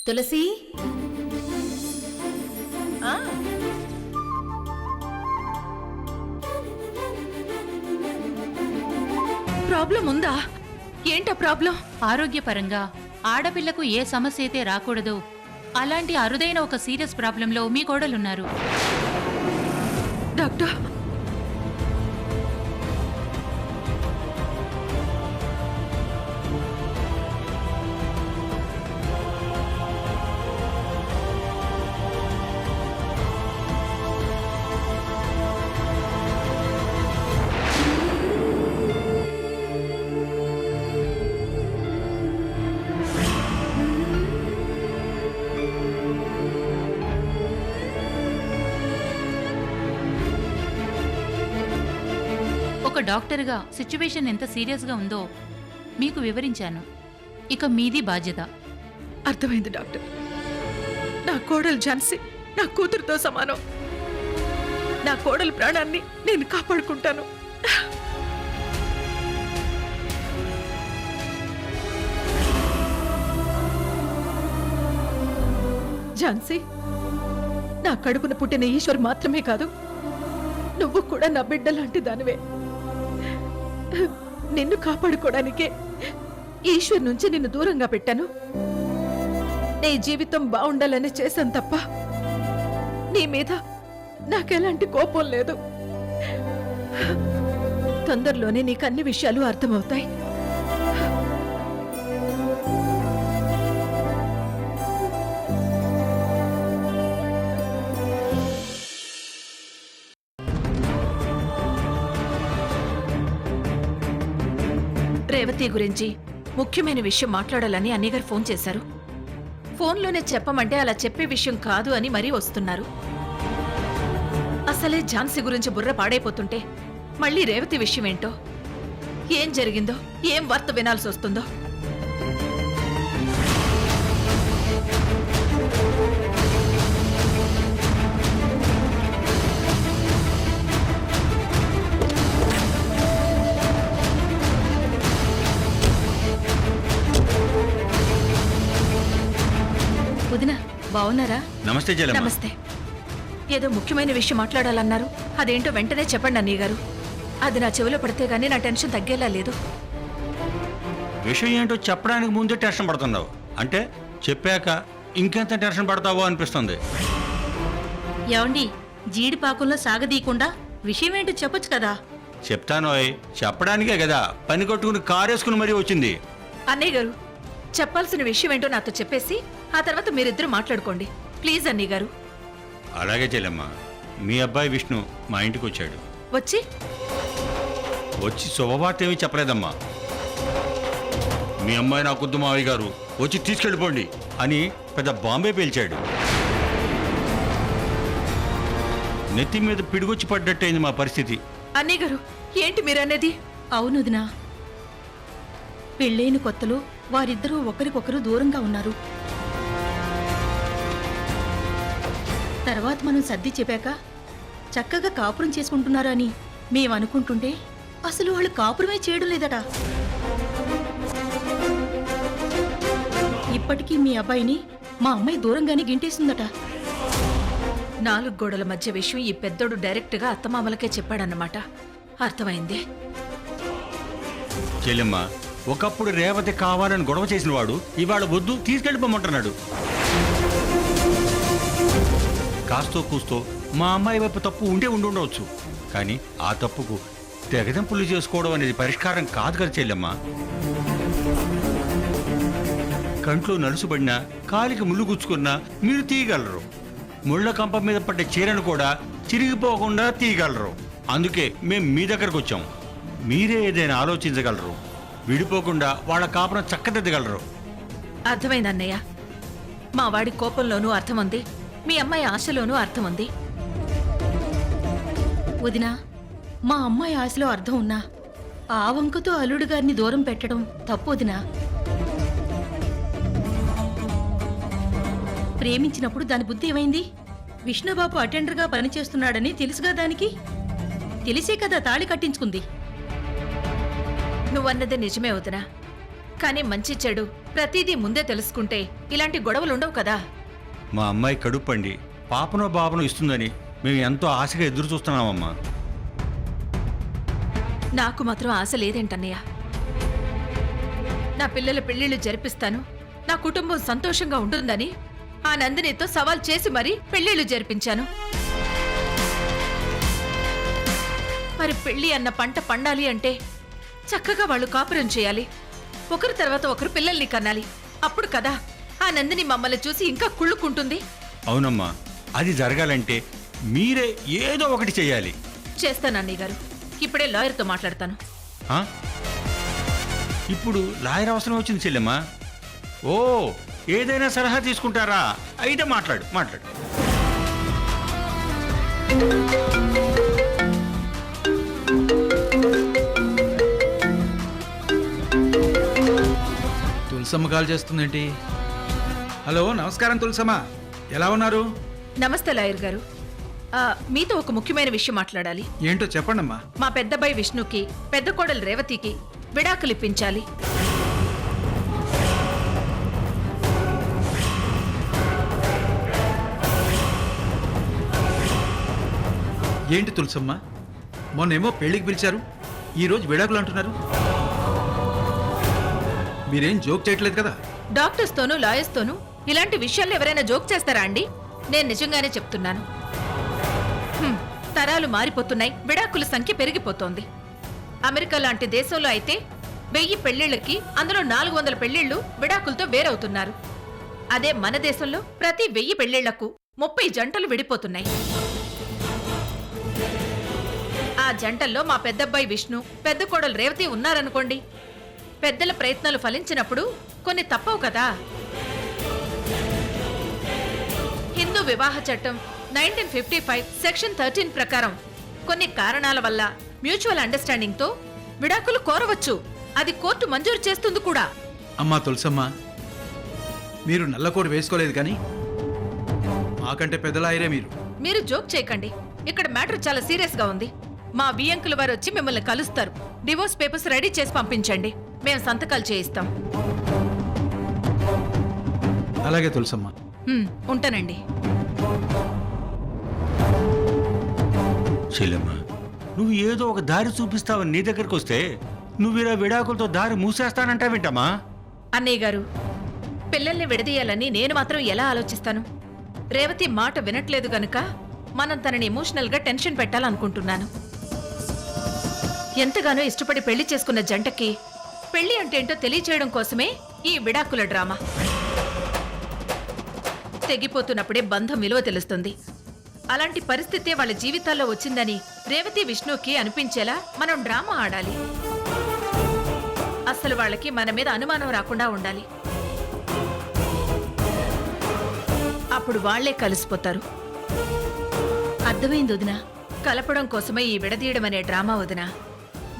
తులసి problem ఉందా? ఏంటా problem? ఆరోగ్యపరంగా ఆడపిల్లకు ఏ సమస్య అయితే రాకూడదో అలాంటి అరుదైన ఒక సీరియస్ ప్రాబ్లంలో మీ కోడలున్నారు. డాక్టర్, ఒక డాక్టర్గా సిచ్యువేషన్ ఎంత సీరియస్గా ఉందో మీకు వివరించాను. ఇక మీది బాధ్యత. అర్థమైంది డాక్టర్. నా కోడలు ఝాన్సీ నా కూతురుతో సమానం. నా కోడలు ప్రాణాన్ని నేను కాపాడుకుంటాను. ఝాన్సీ, నా కడుపున పుట్టిన ఈశ్వర్ మాత్రమే కాదు, నువ్వు కూడా నా బిడ్డ లాంటి దానివే. నిన్ను కాపాడుకోవడానికే ఈశ్వర్ నుంచి నిన్ను దూరంగా పెట్టాను. నీ జీవితం బాగుండాలని చేశాను తప్ప నీ మీద నాకెలాంటి కోపం లేదు. తొందరలోనే నీకు అన్ని విషయాలు అర్థమవుతాయి. రేవతి గురించి ముఖ్యమైన విషయం మాట్లాడాలని అన్నయ్యగారు ఫోన్ చేశారు. ఫోన్లోనే చెప్పమంటే అలా చెప్పే విషయం కాదు అని మరీ వస్తున్నారు. అసలే ఝాన్సీ గురించి బుర్ర పాడైపోతుంటే మళ్ళీ రేవతి విషయం ఏంటో, ఏం జరిగిందో, ఏం వార్త వినాల్సి వస్తుందో. వదినా, బావున్నారా? నమస్తే జలమ్మ. నమస్తే. ఏదో ముఖ్యమైన విషయం మాట్లాడాలన్నారు. అదేంటో వెంటనే చెప్పండి అన్నయ్య గారు. అది నా చెవిలో పడితే గానీ నా టెన్షన్ తగ్గేలా లేదు. విషయం ఏంటో చెప్పడానికి ముందే టెన్షన్ పడుతున్నావు అంటే చెప్పాక ఇంకెంత టెన్షన్ పడతావో అనిపిస్తుంది. ఏమండి, జీడిపాకంలో సాగదీయకుండా విషయం ఏంటో చెప్పొచ్చు కదా. చెప్తానోయ్, చెప్పడానికే కదా పని కొట్టుకుని కారేసుకుని మరీ వచ్చింది. అన్నయ్య గారు, చెప్పాల్సిన విషయం ఏంటో నాతో చెప్పేసి ఆ తర్వాత మీరిద్దరూ మాట్లాడుకోండి ప్లీజ్. అన్నయ్య గారు. అలాగే చెల్లెమ్మ. మీ అబ్బాయి విష్ణు మా ఇంటికి వచ్చాడు. వచ్చి శుభవార్త ఏమీ చెప్పలేదమ్మా. మీ అమ్మాయి నా కుద్దు మావయ్య గారు వచ్చి తీసుకెళ్ళిపోండి అని పెద్ద బాంబే పేల్చాడు. నెత్తి మీద పిడుగొచ్చి పడ్డట్టయింది మా పరిస్థితి. అన్నయ్య గారు, ఏంటి మీరనేది? అవునుదినా, పెళ్ళైన కొత్తలో వారిద్దరూ ఒకరికొకరు దూరంగా ఉన్నారు. తర్వాత మనం సర్ది చెప్పాక చక్కగా కాపురం చేసుకుంటున్నారు అని మేమనుకుంటుంటే అసలు వాళ్ళు కాపురమే చేయడం లేదట. ఇప్పటికీ మీ అబ్బాయిని మా అమ్మాయి దూరంగానే గింటేసిందట. 4 గోడల మధ్య విషయం ఈ పెద్దోడు డైరెక్ట్గా అత్తమామలకే చెప్పాడన్నమాట. అర్థమైంది. చెల్లెమ్మ, ఒకప్పుడు రేవతి కావాలని గొడవ చేసిన వాడు ఇవాళ వద్దు తీసుకెళ్ళిపోమంటున్నాడు. కాస్తో కూస్తో మా అమ్మాయి వైపు తప్పు ఉంటే ఉండవచ్చు, కానీ ఆ తప్పుకు తెగదెంపులు చేసుకోవడం అనేది పరిష్కారం కాదు కదా చెల్లెమ్మ. కంట్లో నలుసుబడినా కాలికి ముళ్ళు గుచ్చుకున్నా మీరు తీయగలరు. ముళ్ళ కంప మీద పడ్డ చీరను కూడా చిరిగిపోకుండా తీయగలరు. అందుకే మేం మీ దగ్గరకు వచ్చాం. మీరే ఏదైనా ఆలోచించగలరు. విడిపోకుండా వాళ్ళ కాపురం చక్కదిద్దగలరు. అర్థమైంది అన్నయ్య. మా వాడి కోపంలోనూ అర్థం ఉంది, మీ అమ్మాయి ఆశలోనూ అర్థం ఉంది. వదినా, మా అమ్మాయి ఆశలో అర్థం ఉన్నా ఆ వంకతో అల్లుడు గారిని దూరం పెట్టడం తప్పు వదినా. ప్రేమించినప్పుడు దాని బుద్ధి ఏమైంది? విష్ణుబాబు అటెండర్గా పనిచేస్తున్నాడని తెలుసుగా దానికి. తెలిసే కదా తాళి కట్టించుకుంది. నువ్వన్నదే నిజమే వదినా. కానీ మంచి చెడు ప్రతిదీ ముందే తెలుసుకుంటే ఇలాంటి గొడవలు ఉండవు కదా. మా అమ్మాయి కడుపండి పాపనో బాబనో ఇస్తుందని మేము ఎంతో ఆశగా ఎదురు చూస్తున్నామమ్మా. నాకు మాత్రం ఆశ లేదేంటన్నయ్య. నా పిల్లల పెళ్లిళ్లు జరిపిస్తాను, నా కుటుంబం సంతోషంగా ఉంటుందని ఆ నందినితో సవాల్ చేసి మరీ పెళ్లిళ్లు జరిపించాను. మరి పెళ్లి అన్న పంట పండాలి అంటే చక్కగా వాళ్ళు కాపురం చేయాలి, ఒకరి తర్వాత ఒకరు పిల్లల్ని కనాలి. అప్పుడు కదా ఆ నందిని మమ్మల్ని చూసి ఇంకా కుళ్ళుకుంటుంది. అవునమ్మా, అది జరగాలంటే మీరే ఏదో ఒకటి చెయ్యాలి. చేస్తాను అన్నయ్య గారు, ఇప్పుడే లాయర్తో మాట్లాడతాను. ఆ? ఇప్పుడు లాయర్ అవసరం వచ్చింది చెల్లెమ్మా. ఓ, ఏదైనా సలహా తీసుకుంటారా? అయితే మాట్లాడు. తులసమ్మ కాల్ చేస్తుందేంటి? హలో, నమస్కారం తులసమ్మ, ఎలా ఉన్నారు? నమస్తే లాయర్ గారు, మీతో ఒక ముఖ్యమైన విషయం మాట్లాడాలి. ఏంటో చెప్పండమ్మా. మా పెద్దబ్బాయి విష్ణుకి పెద్ద కోడలు రేవతికి విడాకులు ఇప్పించాలి. ఏంటి తులసమ్మ, మొన్నేమో పెళ్లికి పిలిచారు, ఈరోజు విడాకులు అంటున్నారు. మీరేం జోక్ చేయట్లేదు కదా? డాక్టర్స్ తోనూ లాయర్స్ తోనూ ఇలాంటి విషయాల్లో ఎవరైనా జోక్ చేస్తారా అండి? నేను నిజంగానే చెప్తున్నాను. తరాలు మారిపోతున్నాయి, విడాకుల సంఖ్య పెరిగిపోతోంది. అమెరికా లాంటి దేశంలో అయితే 1000 పెళ్లిళ్లకి అందులో 400 పెళ్లిళ్లు విడాకులతో వేరవుతున్నారు. అదే మన దేశంలో ప్రతి 1000 పెళ్లిళ్లకు 30 జంటలు విడిపోతున్నాయి. ఆ జంటల్లో మా పెద్దబ్బాయి విష్ణు, పెద్ద కోడలు రేవతి ఉన్నారనుకోండి. పెద్దల ప్రయత్నాలు ఫలించినప్పుడు కొన్ని తప్పవు కదా. హిందూ వివాహ చట్టం 1955 సెక్షన్ 13 ప్రకారం కొన్ని కారణాల వల్ల మ్యూచువల్ అండర్స్టాండింగ్ తో విడాకులు కోరవచ్చు. అది కోర్టు మంజూరు చేస్తుంది కూడా. అమ్మా తులసమ్మ, మీరు నల్లకోటు వేసుకోలేదు కానీ మాకంటే పెద్దలాయరే మీరు. మీరు జోక్ చేయకండి, ఇక్కడ మ్యాటర్ చాలా సీరియస్ గా ఉంది. మా బియ్యంకుల వారు వచ్చి మిమ్మల్ని కలుస్తారు. డివోర్స్ పేపర్స్ రెడీ చేసి పంపించండి, మేము సంతకాలు చేయిస్తాం. అలాగే తులసమ్మ. ఉంటానండి. చెల్లెమ్మా, నువ్వు ఏదో ఒక దారి చూపిస్తావని నీ దగ్గరికి వస్తే నువ్వు ఇలా విడాకులతో దారి మూసేస్తానంటావేంటమ్మా? అన్నయ్య గారు, పిల్లల్ని విడదీయాలని నేను మాత్రం ఎలా ఆలోచిస్తాను? రేవతి మాట వినట్లేదు గనుక మనం తనని ఎమోషనల్ గా టెన్షన్ పెట్టాలనుకుంటున్నాను. ఎంతగానో ఇష్టపడి పెళ్లి చేసుకున్న జంటకి పెళ్లి అంటే ఏంటో తెలియచేయడం కోసమే ఈ విడాకుల డ్రామా. తెగిపోతున్నప్పుడే బంధం విలువ తెలుస్తుంది. అలాంటి పరిస్థితే వాళ్ళ జీవితాల్లో వచ్చిందని రేవతి విష్ణుకి అనిపించేలా మనం డ్రామా ఆడాలి. అసలు వాళ్ళకి మన మీద అనుమానం రాకుండా ఉండాలి. అప్పుడు వాళ్లే కలిసిపోతారు. అర్థమైంది వదినా. కలపడం కోసమే ఈ విడదీయడం అనే డ్రామా వదినా.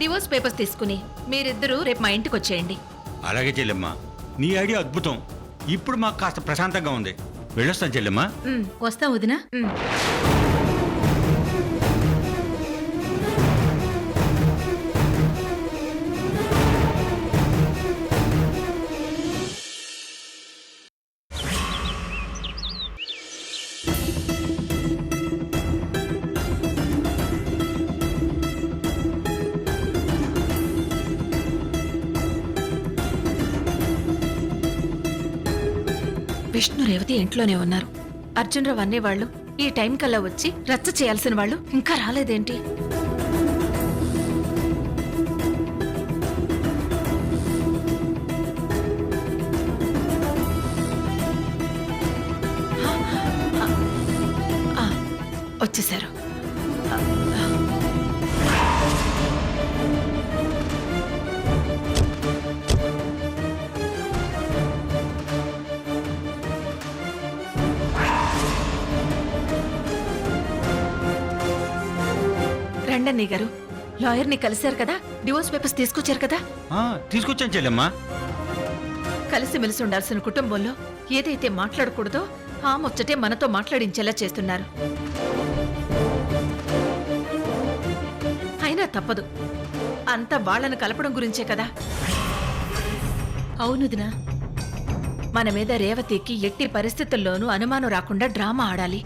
డివోర్స్ పేపర్స్ తీసుకుని మీరిద్దరూ రేపు మా ఇంటికి వచ్చేయండి. అలాగే చెల్లెమ్మా, నీ ఐడియా అద్భుతం. ఇప్పుడు మాకు కాస్త ప్రశాంతంగా ఉంది. వెళ్ళొస్తాను చెల్లెమ్మా. వస్తా వదినా. విష్ణు రేవతి ఇంట్లోనే ఉన్నారు. అర్జునరావు అనేవాళ్ళు ఈ టైం కల్లా వచ్చి రచ్చ చేయాల్సిన వాళ్ళు ఇంకా రాలేదేంటి? వచ్చేసారు. రండన్నయ్య గారు, లాయర్ని కలిశారు కదా, డివోర్స్ పేపర్స్ తీసుకొచ్చారు కదా? తీసుకొచ్చాను చెల్లెమ్మా. కలిసిమెలిసి ఉండాల్సిన కుటుంబంలో ఏదైతే మాట్లాడకూడదో ఆ ముచ్చటే మనతో మాట్లాడించేలా చేస్తున్నారు. అయినా తప్పదు, అంతా వాళ్ళను కలపడం గురించే కదా. అవునుదినా. మన మీద రేవతికి ఎట్టి పరిస్థితుల్లోనూ అనుమానం రాకుండా డ్రామా ఆడాలి.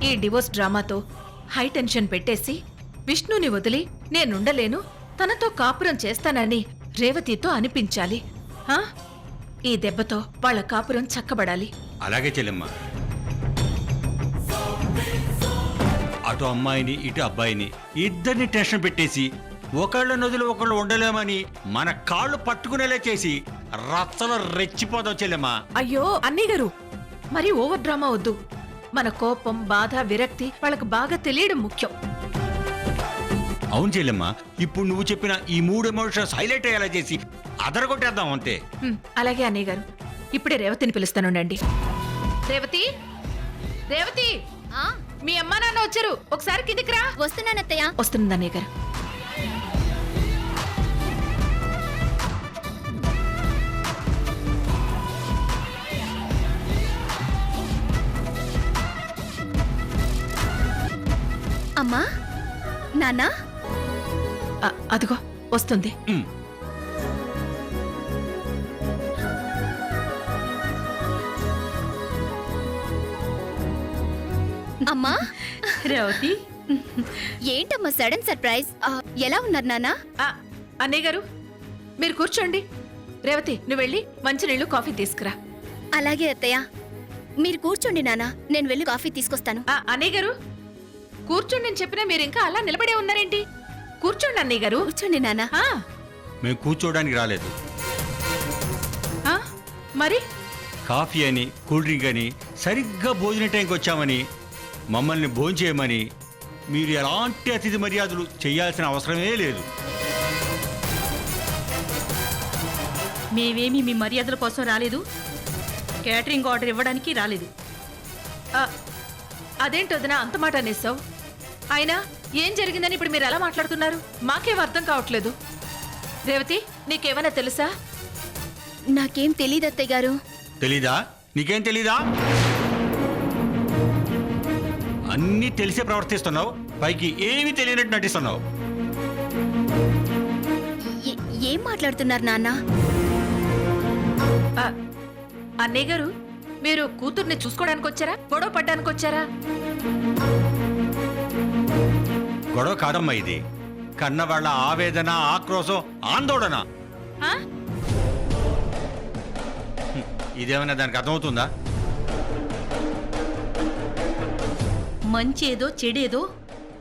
ఈ డివోర్స్ డ్రామాతో హై టెన్షన్ పెట్టేసి విష్ణుని వదిలి నేనుండలేను, తనతో కాపురం చేస్తానని రేవతితో అనిపించాలి. ఆ? ఈ దెబ్బతో వాళ్ళ కాపురం చక్కబడాలి. అలాగే చెల్లెమ్మ. అటు అమ్మాయిని ఇటు అబ్బాయిని ఇద్దరిని టెన్షన్ పెట్టేసి ఒకళ్ళ నదులు ఒకళ్ళు ఉండలేమని మన కాళ్ళు పట్టుకునేలా చేసి రచ్చలు రెచ్చిపోదాం చెల్లెమ్మ. అయ్యో అన్నయ్య గారు, మరి ఓవర్ డ్రామా వద్దు. మన కోపం, బాధ, విరక్తి వాళ్ళకు బాగా తెలియడం ముఖ్యం. అవును చెల్లెమ్మ, ఇప్పుడు నువ్వు చెప్పిన ఈ 3 ఎమోషన్స్ హైలైట్ అయ్యేలా చేసి అదరగొట్టేద్దాం అంతే. అలాగే అన్నయ్య గారు, ఇప్పుడే రేవతిని పిలుస్తానుండండి. రేవతి, రేవతి, మీ అమ్మా నాన్న వచ్చారు, ఒకసారి కిందికి రా. వస్తున్నానత్తయ్య. వస్తుంది అన్నయ్య గారు. అమ్మా, నాన్నా, అదిగో వస్తుంది. ఉమ్. అమ్మా. రేవతి, ఏంటమ్మా సడన్ సర్ప్రైజ్? ఎలా ఉన్నారు నాన్నా? అన్నయ్య గారు మీరు కూర్చోండి. రేవతి, నువ్వు వెళ్ళి మంచినీళ్ళు, కాఫీ తీసుకురా. అలాగే అత్తయ్య. మీరు కూర్చోండి నాన్నా, నేను వెళ్ళి కాఫీ తీసుకొస్తాను. అన్నయ్య గారు కూర్చోండి అని చెప్పినా మీరు ఇంకా అలా నిలబడే ఉన్నారేంటి? కూర్చోండి అన్నయ్య గారు. కూర్చోండి నాన్నా. మేము కూర్చోవడానికి రాలేదు. మరి కాఫీ అని, కూల్ డ్రింక్ అని, సరిగ్గా భోజన టైంకి వచ్చామని, మమ్మల్ని భోంచేయమని మీరు ఎలాంటి అతిథి మర్యాదలు చేయాల్సిన అవసరమే లేదు. మేమేమి మీ మర్యాదల కోసం రాలేదు, క్యాటరింగ్ ఆర్డర్ ఇవ్వడానికి రాలేదు. అదేంటి వదినా అంత మాట అనేసావు? అయినా ఏం జరిగిందని ఇప్పుడు మీరు ఎలా మాట్లాడుతున్నారు? మాకేం అర్థం కావట్లేదు. రేవతి, నీకేమైనా తెలుసా? నాకేం తెలీదు అత్తయ్య గారు. తెలీదా? నీకేం తెలీదా? అన్నీ తెలిసే ప్రవర్తిస్తున్నావు, పైకి ఏమీ తెలియనట్టు నటిస్తున్నావు. ఏం మాట్లాడుతున్నారు నాన్న? అన్నయ్య గారు, మీరు కూతుర్ని చూసుకోవడానికి వచ్చారా, గొడవ పడ్డానికి వచ్చారా? గొడవ కాదమ్మా ఇది. కన్నవాళ్ల ఆవేదన, ఆక్రోశం, ఆందోళన. ఇదేమైనా దానికి అర్థమవుతుందా? మంచేదో చెడేదో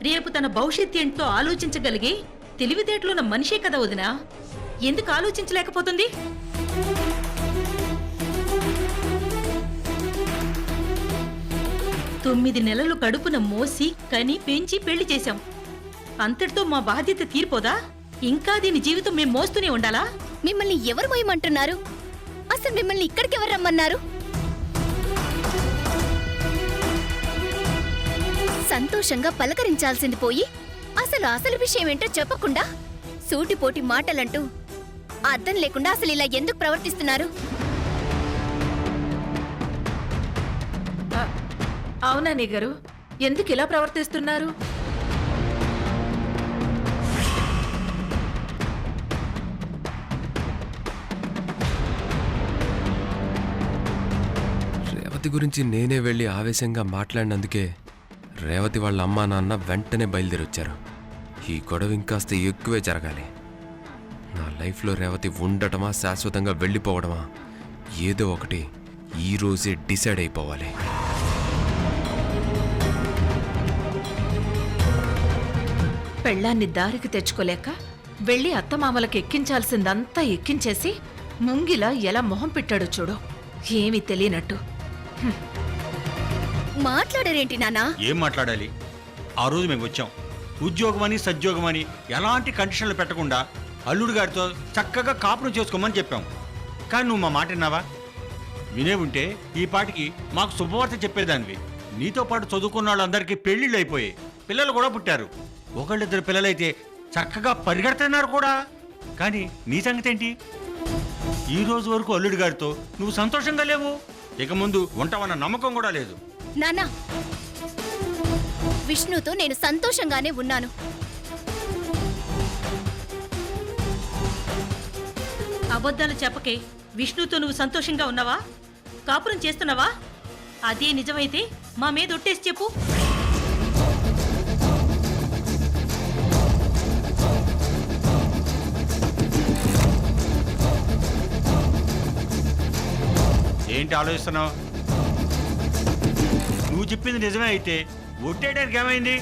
రేపు తన భవిష్యత్తు ఏంటో ఆలోచించగలిగే తెలివితేటలున్న మనిషే కదా వదినా. ఎందుకు ఆలోచించలేకపోతుంది? తొమ్మిది నెలలు కడుపున మోసి కని పెంచి పెళ్లి చేశాం. అంతటితో మా బాధ్యత తీరిపోదా? ఇంకా దీని జీవితం మేం మోస్తూనే ఉండాలా? మిమ్మల్ని ఎవరు మోయమంటున్నారు? అసలు మిమ్మల్ని ఇక్కడికి ఎవరు రమ్మన్నారు? సంతోషంగా పలకరించాల్సింది పోయి అసలు విషయం ఏంటో చెప్పకుండా సూటిపోటి మాటలంటూ అర్థం లేకుండా అసలు ఇలా ఎందుకు ప్రవర్తిస్తున్నారు? అవునా నీ గారు, ఎందుకు ఇలా ప్రవర్తిస్తున్నారు? రేవతి గురించి నేనే వెళ్ళి ఆవేశంగా మాట్లాడినందుకే రేవతి వాళ్ళ అమ్మా నాన్న వెంటనే బయలుదేరొచ్చారు. ఈ గొడవ ఇంకాస్త ఎక్కువే జరగాలి. నా లైఫ్లో రేవతి ఉండటమా, శాశ్వతంగా వెళ్ళిపోవడమా, ఏదో ఒకటి ఈ రోజే డిసైడ్ అయిపోవాలి. పెళ్ళాన్ని దారికి తెచ్చుకోలేక వెళ్ళి అత్తమామలకు ఎక్కించాల్సిందంతా ఎక్కించేసి ముంగిలా ఎలా మొహం పెట్టాడో చూడు, ఏమీ తెలియనట్టు. మాట్లాడరేంటి నాన్నా? ఏం మాట్లాడాలి? ఆ రోజు మేము వచ్చాం, ఉద్యోగమని సద్యోగమని ఎలాంటి కండిషన్లు పెట్టకుండా అల్లుడు గారితో చక్కగా కాపురం చేసుకోమని చెప్పాం. కానీ నువ్వు మా మాట విన్నావా? వినే ఉంటే ఈ పాటికి మాకు శుభవార్త చెప్పేదానివి. నీతో పాటు చదువుకున్న వాళ్ళందరికీ పెళ్లిళ్ళు అయిపోయాయి, పిల్లలు కూడా పుట్టారు. ఒకళ్ళిద్దరు పిల్లలైతే చక్కగా పరిగెడుతున్నారు కూడా. కానీ నీ సంగతి ఏంటి? ఈ రోజు వరకు అల్లుడి గారితో నువ్వు సంతోషంగా లేవు, ఇక ముందు ఉంటావన్న నమ్మకం కూడా లేదు. నాన్నా, విష్ణుతో నేను సంతోషంగానే ఉన్నాను. అబద్ధాలు చెప్పకే. విష్ణుతో నువ్వు సంతోషంగా ఉన్నావా? కాపురం చేస్తున్నావా? అదే నిజమైతే మా మీద ఒట్టేసి చెప్పు. ఏంటి ఆలోచిస్తున్నావు? నువ్వు చెప్పింది నిజమే అయితే ఒట్టేయడానికి ఏమైంది?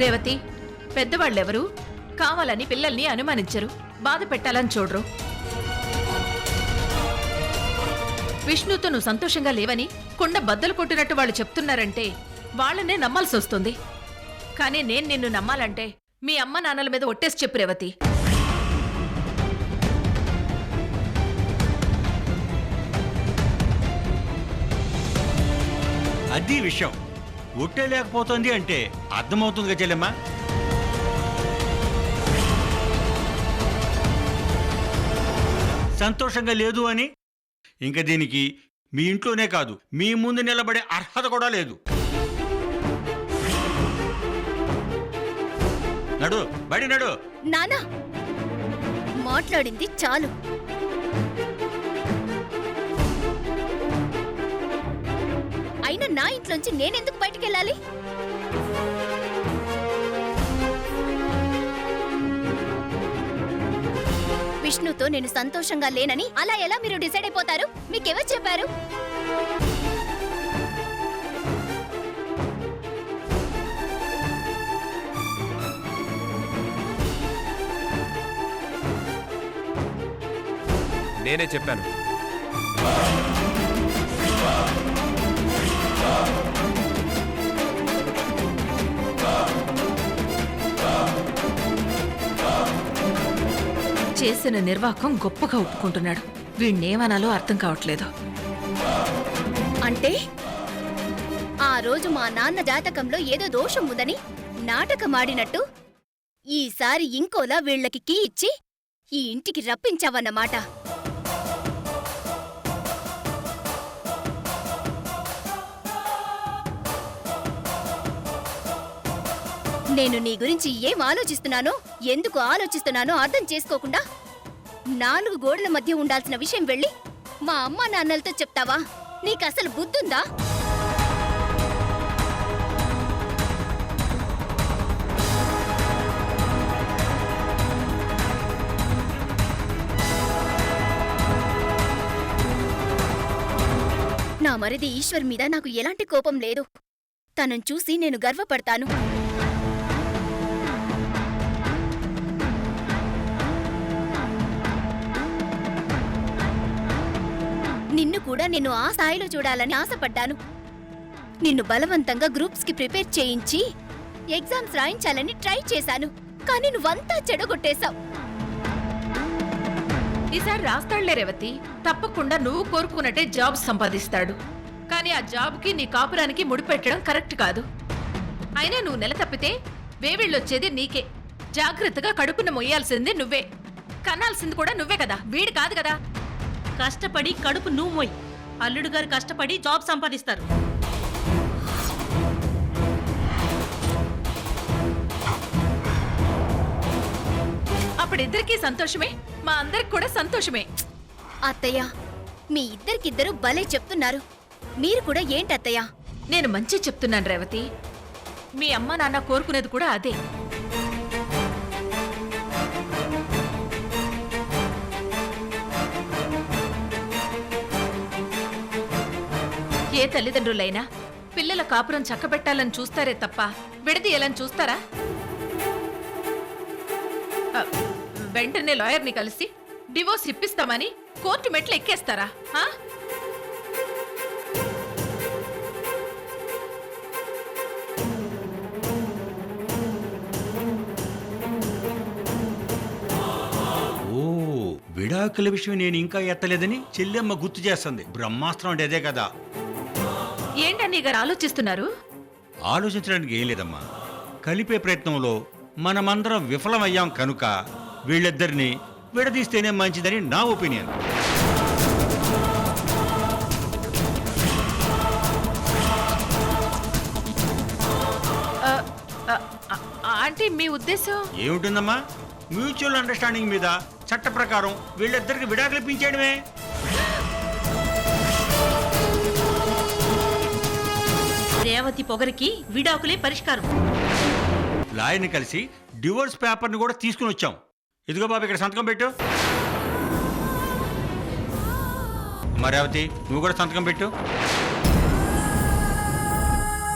రేవతి, పెద్దవాళ్ళెవరు కావాలని పిల్లల్ని అనుమానించరు, బాధ పెట్టాలని చూడరు. విష్ణుతో నువ్వు సంతోషంగా లేవని కుండ బద్దలు కొట్టినట్టు వాళ్ళు చెప్తున్నారంటే వాళ్ళనే నమ్మాల్సి వస్తుంది. కానీ నేను నిన్ను నమ్మాలంటే మీ అమ్మ నాన్నల మీద ఒట్టేసి చెప్పు రేవతి. అది విషయం. ఒట్టే లేకపోతుంది అంటే అర్థమవుతుందిగా చెల్లెమ్మా. సంతోషంగా లేదు అని ఇంకా దీనికి మీ ఇంట్లోనే కాదు మీ ముందు నిలబడే అర్హత కూడా లేదు. నడు, బడి నడు. నానా, మాట్లాడింది చాలు. అయినా నా ఇంట్లోంచి నేనెందుకు బయటికెళ్ళాలి? విష్ణుతో నేను సంతోషంగా లేనని అలా ఎలా మీరు డిసైడ్ అయిపోతారు? మీకెవరు చెప్పారు? నేనే చెప్పాను. చేసిన నిర్వాకం గొప్పగా ఒప్పుకుంటున్నాడు. వీణ్ణేమనాలో అర్థం కావట్లేదు. అంటే ఆ రోజు మా నాన్న జాతకంలో ఏదో దోషం ఉందని నాటకమాడినట్టు ఈసారి ఇంకోలా వీళ్ళకి కీ ఇచ్చి ఈ ఇంటికి రప్పించావన్నమాట. నేను నీ గురించి ఏం ఆలోచిస్తున్నానో, ఎందుకు ఆలోచిస్తున్నానో అర్థం చేసుకోకుండా 4 గోడల మధ్య ఉండాల్సిన విషయం వెళ్ళి మా అమ్మా నాన్నలతో చెప్తావా? నీకసలు బుద్ధుందా? నా మరిది ఈశ్వర్ మీద నాకు ఎలాంటి కోపం లేదు. తనను చూసి నేను గర్వపడతాను. నిన్ను కూడా నేను ఆ స్థాయిలో చూడాలని ఆశపడ్డాను. నిన్ను బలవంతంగా గ్రూప్స్కి ప్రిపేర్ చేయించి ఎగ్జామ్స్ రాయించాలని ట్రై చేశాను. కానీ నువ్వంతా చెడగొట్టేశావు. ఈసారి రాస్తాడులే రేవతి. తప్పకుండా నువ్వు కోరుకున్నట్టే జాబ్ సంపాదిస్తాడు. కానీ ఆ జాబ్కి నీ కాపురానికి ముడిపెట్టడం కరెక్ట్ కాదు. అయినా నువ్వు నెల తప్పితే వేవిళ్ళొచ్చేది నీకే. జాగ్రత్తగా కడుపున మొయ్యాల్సింది నువ్వే, కనాల్సింది కూడా నువ్వే కదా, వీడు కాదు కదా. కష్టపడి కడుపు నువ్వు మోయ్. అల్లుడు గారు కష్టపడి జాబ్ సంపాదిస్తారు. అప్పుడిద్దరికీ సంతోషమే, మా అందరికి కూడా సంతోషమే. అత్తయ్య, మీ ఇద్దరికిద్దరు భలే చెప్తున్నారు. మీరు కూడా ఏంటత్తయ్య? నేను మంచి చెప్తున్నాను రేవతి. మీ అమ్మ నాన్న కోరుకునేది కూడా అదే. ఏ తల్లిదండ్రులైనా పిల్లల కాపురం చక్కబెట్టాలని చూస్తారే తప్ప విడదీయాలని చూస్తారా? వెంటనే లాయర్ని కలిసి డివోర్స్ ఇప్పిస్తామని కోర్టు మెట్లు ఎక్కేస్తారా? విడాకుల విషయం నేను ఇంకా ఎత్తలేదని చెల్లెమ్మ గుర్తు చేస్తుంది. బ్రహ్మాస్త్రం అంటే అదే కదా. ఏంటని గారు ఆలోచిస్తున్నారు? ఆలోచించడానికి ఏం లేదమ్మా. కలిపే ప్రయత్నంలో మనమందరం విఫలమయ్యాం కనుక వీళ్ళిద్దరిని విడదీస్తేనే మంచిదని నా ఒపీనియన్. అంటే మీ ఉద్దేశం? ఏమిటిందమ్మా, మ్యూచువల్ అండర్స్టాండింగ్ మీద చట్ట ప్రకారం వీళ్ళిద్దరికి విడాకులు ఇప్పించేయడమే. రేవతి పొగరికి విడాకులే పరిష్కారం. లాయర్ని కలిసి డివోర్స్ పేపర్ని కూడా తీసుకుని వచ్చాం. ఇదిగో బాబు, ఇక్కడ సంతకం పెట్టు. అమ్మా రేవతి, నువ్వు కూడా సంతకం పెట్టు.